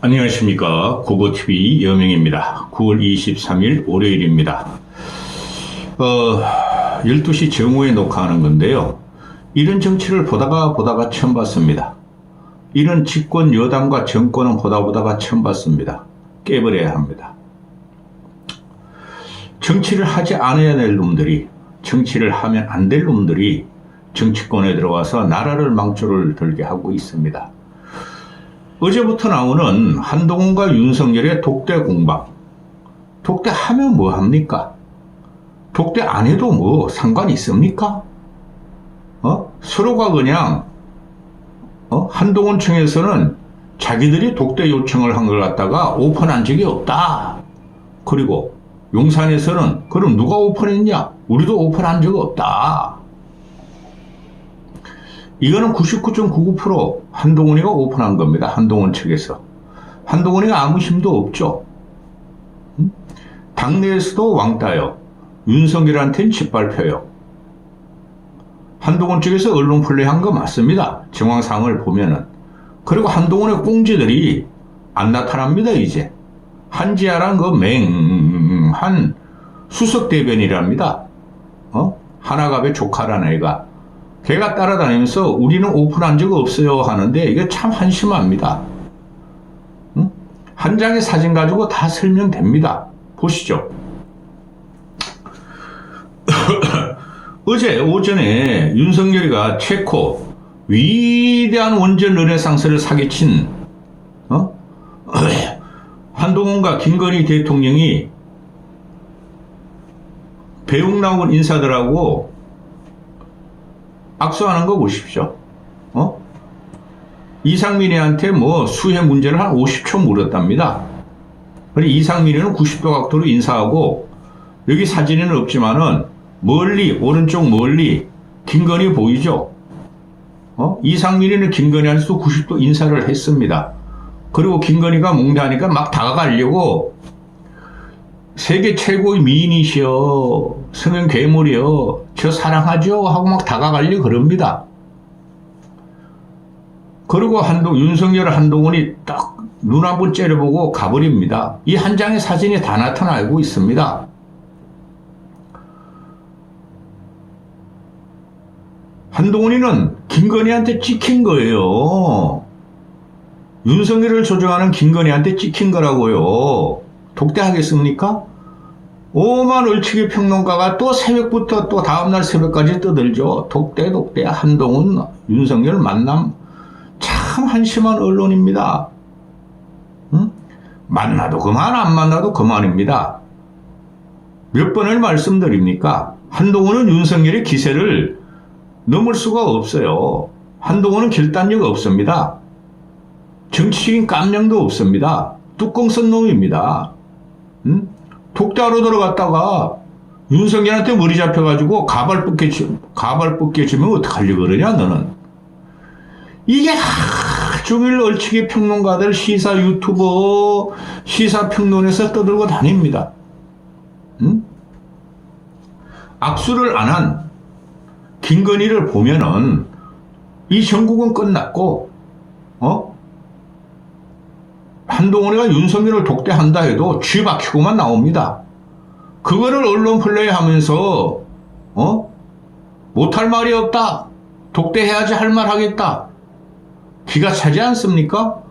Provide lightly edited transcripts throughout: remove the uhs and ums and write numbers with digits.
안녕하십니까. 국어TV 여명입니다. 9월 23일 월요일입니다. 12시 정오에 녹화하는 건데요. 이런 정치를 보다가 처음 봤습니다. 이런 집권 여당과 정권은 보다가 처음 봤습니다. 깨버려야 합니다. 정치를 하지 않아야 될 놈들이, 정치를 하면 안 될 놈들이 정치권에 들어와서 나라를 망조를 들게 하고 있습니다. 어제부터 나오는 한동훈과 윤석열의 독대 공방. 독대하면 뭐 합니까? 독대 안 해도 뭐 상관이 있습니까? 서로가 그냥 한동훈 청에서는 자기들이 독대 요청을 한 걸 갖다가 오픈한 적이 없다. 그리고 용산에서는 그럼 누가 오픈했냐? 우리도 오픈한 적 없다. 이거는 99.99% 한동훈이가 오픈한 겁니다. 한동훈 측에서. 한동훈이가 아무 힘도 없죠. 당내에서도 왕따요. 윤석열한테는 짓밟혀요. 한동훈 측에서 언론 플레이한 거 맞습니다. 정황상을 보면은. 그리고 한동훈의 꽁지들이 안 나타납니다. 이제. 한지아란 그 맹한 수석대변이랍니다. 하나갑의 조카란 애가. 걔가 따라다니면서 우리는 오픈한 적 없어요 하는데 이게 참 한심합니다. 한 장의 사진 가지고 다 설명됩니다. 보시죠. 어제 오전에 윤석열이가 체코 위대한 원전 르네상스를 사기친 한동훈과 김건희 대통령이 배웅 나온 인사들하고 악수하는 거 보십시오. 이상민이한테 뭐 수해 문제를 한 50초 물었답니다. 그리고 이상민이는 90도 각도로 인사하고 여기 사진에는 없지만은 멀리 오른쪽 멀리 김건희 보이죠? 이상민이는 김건희한테도 90도 인사를 했습니다. 그리고 김건희가 몽다하니까 막 다가가려고 세계 최고의 미인이시여, 성형 괴물이여, 저 사랑하죠? 하고 막 다가가려고 그럽니다. 그리고 윤석열 한동훈이 딱 눈 한 번 째려보고 가버립니다. 이 한 장의 사진이 다 나타나고 있습니다. 한동훈이는 김건희한테 찍힌 거예요. 윤석열을 조종하는 김건희한테 찍힌 거라고요. 독대하겠습니까? 오만 얼치기 평론가가 또 새벽부터 또 다음날 새벽까지 떠들죠. 독대 한동훈 윤석열 만남. 참 한심한 언론입니다. 만나도 그만 안 만나도 그만입니다. 몇 번을 말씀드립니까? 한동훈은 윤석열의 기세를 넘을 수가 없어요. 한동훈은 결단력 없습니다. 정치적인 깜냥도 없습니다. 뚜껑 쓴 놈입니다. 독대하러 들어갔다가 윤석열한테 머리 잡혀가지고 가발 벗겨지면 어떡하려고 그러냐 너는. 이게 종일 얼치기 평론가들 시사 유튜버 시사평론에서 떠들고 다닙니다. 악수를 안 한 김건희를 보면은 이 전국은 끝났고 한동훈이가 윤석열을 독대한다 해도 쥐 박히고만 나옵니다. 그거를 언론 플레이 하면서 못할 말이 없다. 독대해야지 할 말 하겠다. 기가 차지 않습니까?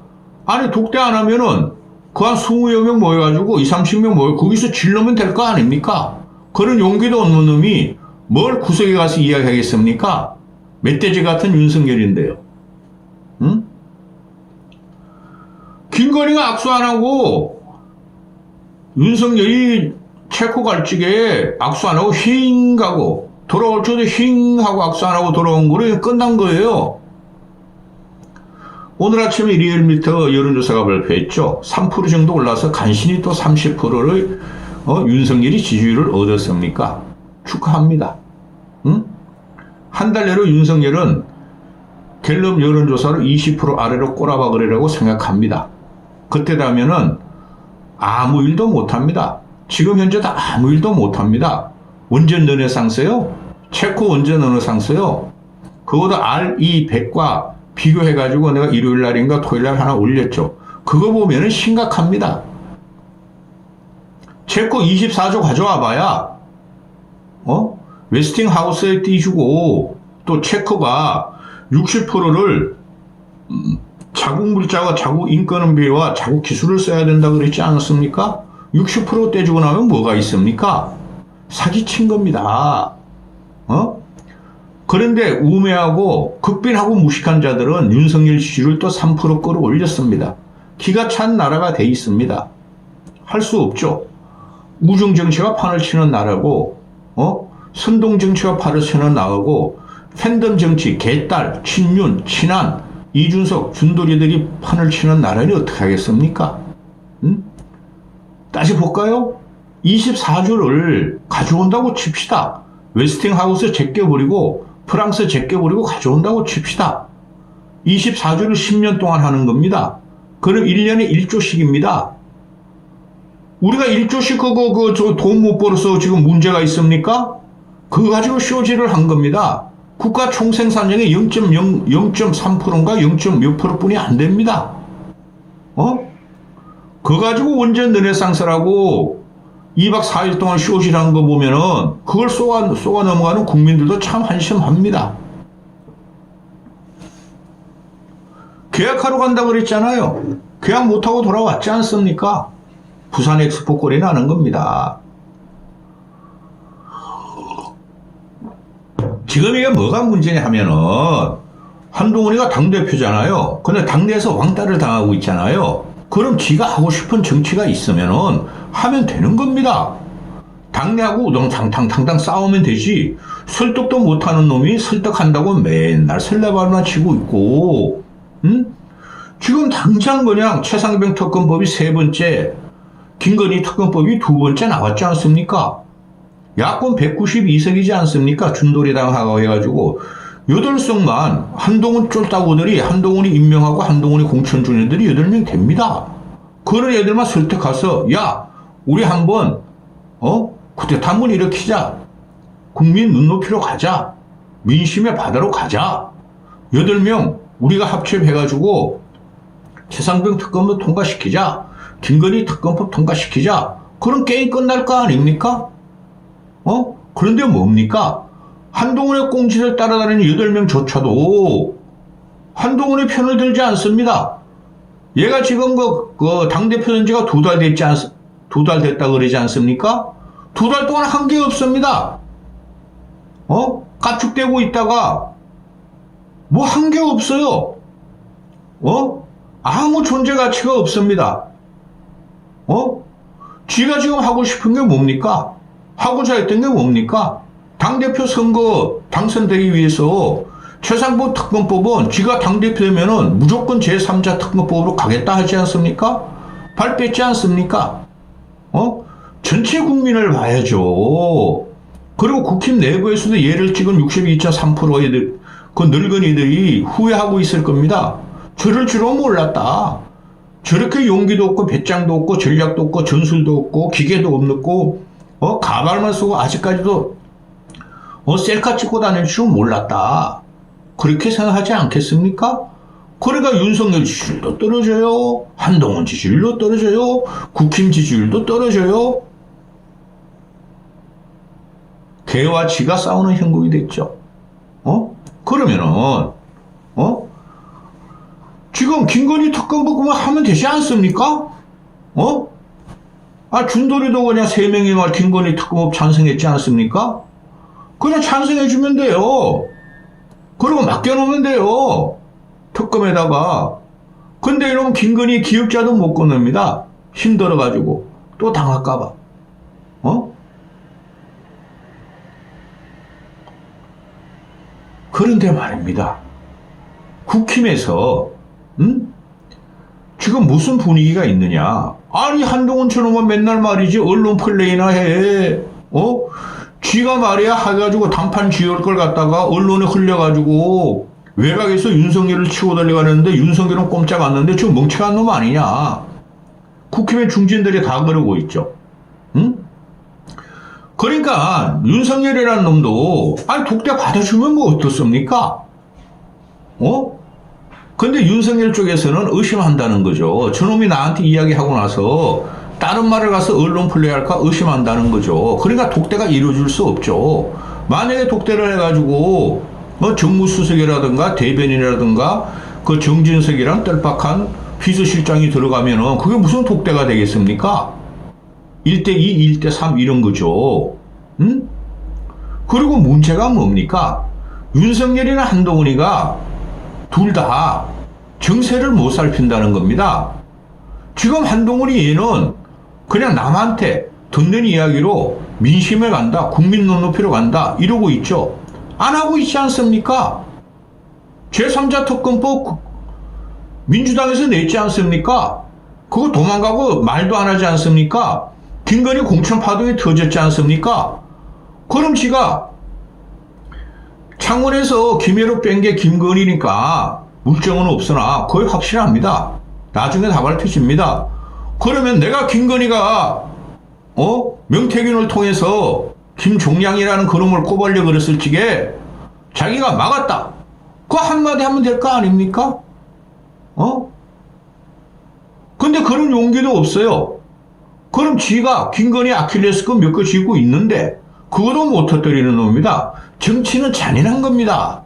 아니 독대 안 하면은 그 한 20여 명 모여가지고 20, 30명 모여 거기서 질르면 될 거 아닙니까? 그런 용기도 없는 놈이 뭘 구석에 가서 이야기하겠습니까? 멧돼지 같은 윤석열인데요. 김건희가 악수 안 하고 윤석열이 체코 갈 적에 악수 안 하고 힝 가고 돌아올 적에 힝 하고 악수 안 하고 돌아온 거로 끝난 거예요. 오늘 아침에 리얼미터 여론조사가 발표했죠. 3% 정도 올라서 간신히 또 30%를 윤석열이 지지율을 얻었습니까? 축하합니다. 한 달 내로 윤석열은 갤럽 여론조사로 20% 아래로 꼬라박으리라고 생각합니다. 그때 되면은 아무 일도 못합니다. 지금 현재도 아무 일도 못합니다. 원전 르네상스요. 체코 원전 르네상스요. 그거도 RE100과 비교해가지고 내가 일요일 날인가 토요일 날 하나 올렸죠. 그거 보면은 심각합니다. 체코 24조 가져와 봐야, 웨스팅하우스에 띄주고, 또 체코가 60%를 자국 물자와 자국 인건비와 자국 기술을 써야 된다 그랬지 않았습니까? 60% 떼주고 나면 뭐가 있습니까? 사기친 겁니다. 그런데 우매하고 극빈하고 무식한 자들은 윤석열 지지율을 또 3% 끌어올렸습니다. 기가 찬 나라가 돼 있습니다. 할 수 없죠. 우중정치가 판을 치는 나라고, 선동정치가 판을 치는 나라고, 팬덤 정치, 개딸, 친윤, 친한, 이준석, 준돌이들이 판을 치는 나라니 어떻게 하겠습니까? 다시 볼까요? 24조를 가져온다고 칩시다. 웨스팅하우스 제껴버리고 프랑스 제껴버리고 가져온다고 칩시다. 24조를 10년 동안 하는 겁니다. 그럼 1년에 1조씩입니다. 우리가 1조씩 그거 돈 못 벌어서 지금 문제가 있습니까? 그거 가지고 쇼지를 한 겁니다. 국가 총생산량의 0.3%인가 0. 몇 %뿐이 안 됩니다. 그거 가지고 원전 르네상스라고 2박 4일 동안 쇼지를 거 보면은 그걸 쏘아 넘어가는 국민들도 참 한심합니다. 계약하러 간다고 그랬잖아요. 계약 못하고 돌아왔지 않습니까? 부산 엑스포 꼴이 나는 겁니다. 지금 이게 뭐가 문제냐 하면은 한동훈이가 당대표잖아요. 근데 당내에서 왕따를 당하고 있잖아요. 그럼 지가 하고 싶은 정치가 있으면은 하면 되는 겁니다. 당내하고 우당탕탕탕탕 싸우면 되지. 설득도 못하는 놈이 설득한다고 맨날 설레발만 치고 있고, 지금 당장 그냥 최상병 특검법이 3번째, 김건희 특검법이 2번째 나왔지 않습니까? 야권 192석이지 않습니까? 준돌이당하고 해가지고 8석만 한동훈 쫄따구들이 한동훈이 임명하고 한동훈이 공천 준 애들이 8명 됩니다. 그런 애들만 설득해서 야 우리 한번 쿠데타 한번 일으키자. 국민 눈높이로 가자. 민심의 바다로 가자. 8명 우리가 합쳐해가지고 최상병 특검도 통과시키자. 김건희 특검법 통과시키자. 그럼 게임 끝날 거 아닙니까? 그런데 뭡니까? 한동훈의 꽁지를 따라다니는 8명조차도 한동훈의 편을 들지 않습니다. 얘가 지금 그 당대표 된 지가 2달 됐다 그러지 않습니까? 2달 동안 한 게 없습니다. 까축대고 있다가 뭐 한 게 없어요. 아무 존재 가치가 없습니다. 쥐가 지금 하고 싶은 게 뭡니까? 하고자 했던 게 뭡니까? 당대표 선거 당선되기 위해서 최상봉 특검법은 지가 당대표 되면은 무조건 제3자 특검법으로 가겠다 하지 않습니까? 발 뺐지 않습니까? 전체 국민을 봐야죠. 그리고 국힘 내부에서도 얘를 찍은 62.3% 애들, 그 늙은이들이 후회하고 있을 겁니다. 저럴 줄은 몰랐다. 저렇게 용기도 없고 배짱도 없고 전략도 없고 전술도 없고 기계도 없고 가발만 쓰고 아직까지도 셀카 찍고 다닐 줄은 몰랐다. 그렇게 생각하지 않겠습니까? 그러니까 윤석열 지지율도 떨어져요. 한동훈 지지율도 떨어져요. 국힘 지지율도 떨어져요. 개와 쥐가 싸우는 형국이 됐죠. 그러면은 지금 김건희 특검법 하면 되지 않습니까? 준돌이도 그냥 3명이 말 김건희 특검법 찬성했지 않습니까? 그냥 찬성해주면 돼요. 그리고 맡겨놓으면 돼요. 특검에다가. 근데 이러면 김건희 기억자도 못 꺼냅니다. 힘들어가지고. 또 당할까봐. 그런데 말입니다. 국힘에서, 지금 무슨 분위기가 있느냐. 아니, 한동훈처럼만 맨날 말이지, 언론 플레이나 해. 쥐가 말이야, 해가지고 단판 지을 걸 갖다가 언론에 흘려가지고 외곽에서 윤석열을 치고 달려가는데 윤석열은 꼼짝 않는데 지금 멍청한 놈 아니냐. 국힘의 중진들이 다 그러고 있죠. 그러니까 윤석열이라는 놈도 독대 받아주면 뭐 어떻습니까? 근데 윤석열 쪽에서는 의심한다는 거죠. 저놈이 나한테 이야기하고 나서 다른 말을 가서 언론 플레이할까 의심한다는 거죠. 그러니까 독대가 이루어질 수 없죠. 만약에 독대를 해가지고 정무수석이라든가 대변인이라든가 그 정진석이랑 떫박한 비서실장이 들어가면은 그게 무슨 독대가 되겠습니까? 1대2, 1대3 이런 거죠. 응? 그리고 문제가 뭡니까? 윤석열이나 한동훈이가 둘 다 정세를 못 살핀다는 겁니다. 지금 한동훈이 얘는 그냥 남한테 듣는 이야기로 민심에 간다, 국민 눈높이로 간다 이러고 있죠. 안 하고 있지 않습니까? 제3자 특검법 민주당에서 냈지 않습니까? 그거 도망가고 말도 안 하지 않습니까? 김건희 공천 파동이 터졌지 않습니까? 그럼 지가 창원에서 김해로 뺀 게 김건희니까 물증은 없으나 거의 확실합니다. 나중에 다 밝혀집니다. 그러면 내가 김건희가 명태균을 통해서 김종량이라는 그놈을 꼽으려고 그랬을 적에 자기가 막았다. 그거 한마디 하면 될 거 아닙니까? 근데 그런 용기도 없어요. 그럼 지가 김건희 아킬레스건 몇 개 쥐고 있는데 그거도 못 터뜨리는 놈입니다. 정치는 잔인한 겁니다.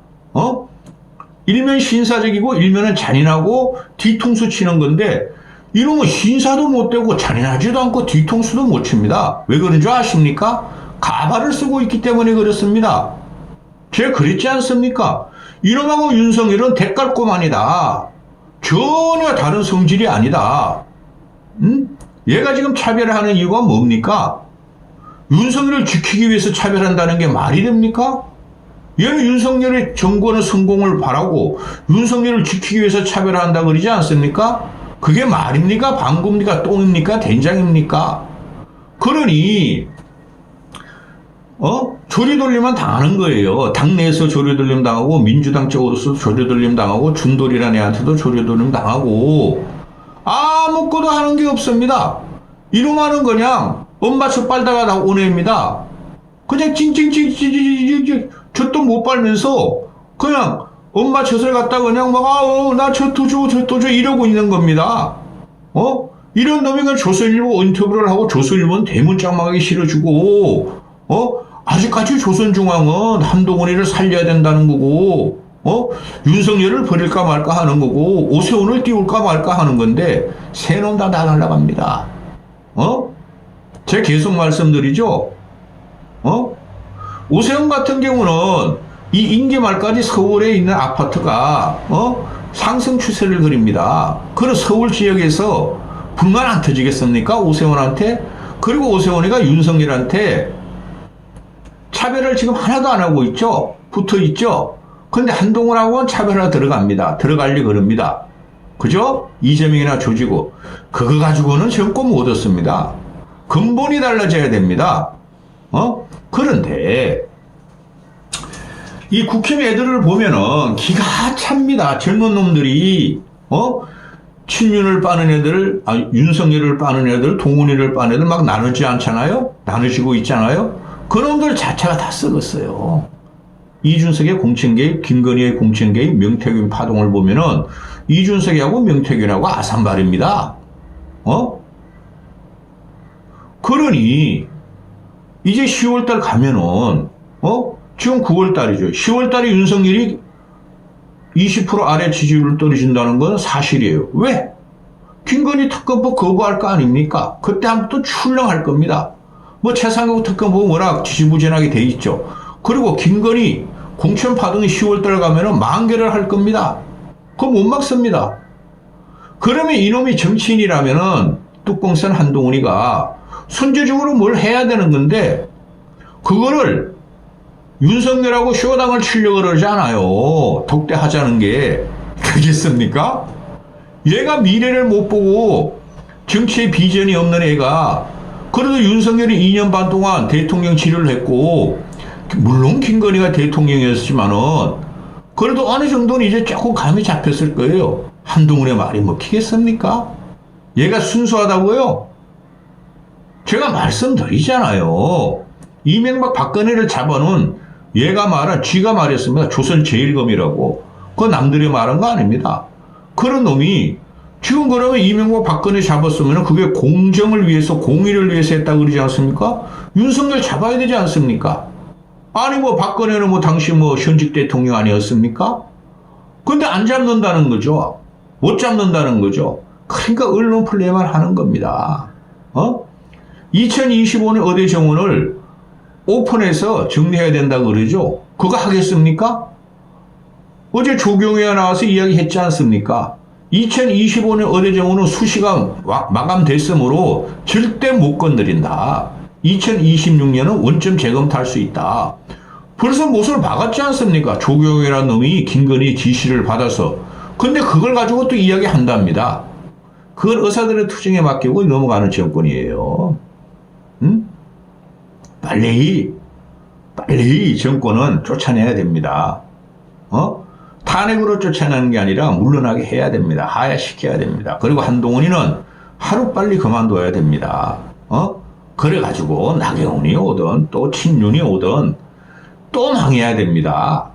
일면 신사적이고 일면은 잔인하고 뒤통수 치는 건데 이놈은 신사도 못 되고 잔인하지도 않고 뒤통수도 못 칩니다. 왜 그런 줄 아십니까? 가발을 쓰고 있기 때문에 그렇습니다. 제가 그랬지 않습니까? 이놈하고 윤석열은 대깔꼬만이다. 전혀 다른 성질이 아니다. 얘가 지금 차별하는 이유가 뭡니까? 윤석열을 지키기 위해서 차별한다는 게 말이 됩니까? 얘는 윤석열의 정권의 성공을 바라고 윤석열을 지키기 위해서 차별한다 그러지 않습니까? 그게 말입니까? 방구입니까? 똥입니까? 된장입니까? 그러니 조리돌림만 당하는 거예요. 당내에서 조리돌림 당하고 민주당 쪽으로서 조리돌림 당하고 준돌이라는 애한테도 조리돌림 당하고 아무것도 하는 게 없습니다. 이놈하는 그냥 엄마쳐 빨다가 다 오네입니다. 그냥 찡찡찡찡찡찡찡 젖도 못 빨면서 그냥 엄마 젖을 갖다 그냥 막 나 젖도 줘 젖도 줘 이러고 있는 겁니다. 이런 놈이 그 조선일보 인터뷰를 하고 조선일보는 대문짝막하게 실어주고 아직까지 조선중앙은 한동훈이를 살려야 된다는 거고 윤석열을 버릴까 말까 하는 거고 오세훈을 띄울까 말까 하는 건데 새 놈 다 날아갑니다. 제가 계속 말씀드리죠. 오세훈 같은 경우는 이 임기 말까지 서울에 있는 아파트가 상승 추세를 그립니다. 그런 서울 지역에서 불만 안 터지겠습니까? 오세훈한테. 그리고 오세훈이가 윤석열한테 차별을 지금 하나도 안 하고 있죠. 붙어 있죠. 근데 한동훈하고는 차별화 들어갑니다. 들어가려 그럽니다. 그죠? 이재명이나 조지고 그거 가지고는 정권 못 얻었습니다. 근본이 달라져야 됩니다. 그런데 이 국힘 애들을 보면은 기가 찹니다. 젊은 놈들이 친윤을 빠는 애들, 윤석열을 빠는 애들, 동훈이를 빠는 애들 막 나누지 않잖아요? 나누시고 있잖아요? 그놈들 자체가 다 썩었어요. 이준석의 공천 개입, 김건희의 공천 개입, 명태균 파동을 보면은 이준석하고 명태균하고 아산발입니다. 그러니 이제 10월달 가면은 지금 9월달이죠. 10월달에 윤석열이 20% 아래 지지율을 떨어진다는 건 사실이에요. 왜? 김건희 특검법 거부할 거 아닙니까? 그때 한번 또 출렁할 겁니다. 최상국 특검법은 워낙 지지부진하게 돼 있죠. 그리고 김건희 공천 파동이 10월달 가면은 만개를 할 겁니다. 그거 못 막습니다. 그러면 이놈이 정치인이라면은 뚜껑선 한동훈이가 선제적으로 뭘 해야 되는 건데 그거를 윤석열하고 쇼당을 치려고 그러지 않아요. 독대하자는 게 되겠습니까? 얘가 미래를 못 보고 정치에 비전이 없는 애가 그래도 윤석열이 2년 반 동안 대통령 지휘를 했고 물론 김건희가 대통령이었지만은 그래도 어느 정도는 이제 조금 감이 잡혔을 거예요. 한동훈의 말이 먹히겠습니까? 얘가 순수하다고요? 제가 말씀드리잖아요. 이명박 박근혜를 잡아놓은 얘가 말한 쥐가 말했습니다. 조선 제일검이라고. 그거 남들이 말한 거 아닙니다. 그런 놈이 지금 그러면 이명박 박근혜 잡았으면 그게 공정을 위해서 공의를 위해서 했다고 그러지 않습니까? 윤석열 잡아야 되지 않습니까? 아니 뭐 박근혜는 뭐 당시 뭐 현직 대통령 아니었습니까? 근데 안 잡는다는 거죠. 못 잡는다는 거죠. 그러니까 언론 플레이만 하는 겁니다. 2025년 의대 정원을 오픈해서 정리해야 된다고 그러죠. 그거 하겠습니까? 어제 조경회가 나와서 이야기했지 않습니까? 2025년 의대 정원은 수시가 마감됐으므로 절대 못 건드린다. 2026년은 원점 재검토할 수 있다. 벌써 못을 박았지 않습니까? 조경회라는 놈이 김건희 지시를 받아서. 근데 그걸 가지고 또 이야기한답니다. 그걸 의사들의 투쟁에 맡기고 넘어가는 정권이에요. 응? 빨리 정권은 쫓아내야 됩니다. 탄핵으로 쫓아내는 게 아니라 물러나게 해야 됩니다. 하야시켜야 됩니다. 그리고 한동훈이는 하루빨리 그만둬야 됩니다. 그래가지고 나경원이 오든 또 친윤이 오든 또 망해야 됩니다.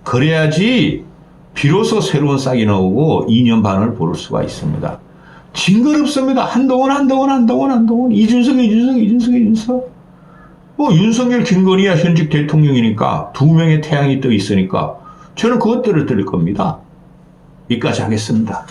그래야지 비로소 새로운 싹이 나오고 2년 반을 보를 수가 있습니다. 징그럽습니다. 한동훈. 이준석. 뭐 윤석열 김건희야 현직 대통령이니까 두 명의 태양이 떠 있으니까 저는 그것들을 들을 겁니다. 여기까지 하겠습니다.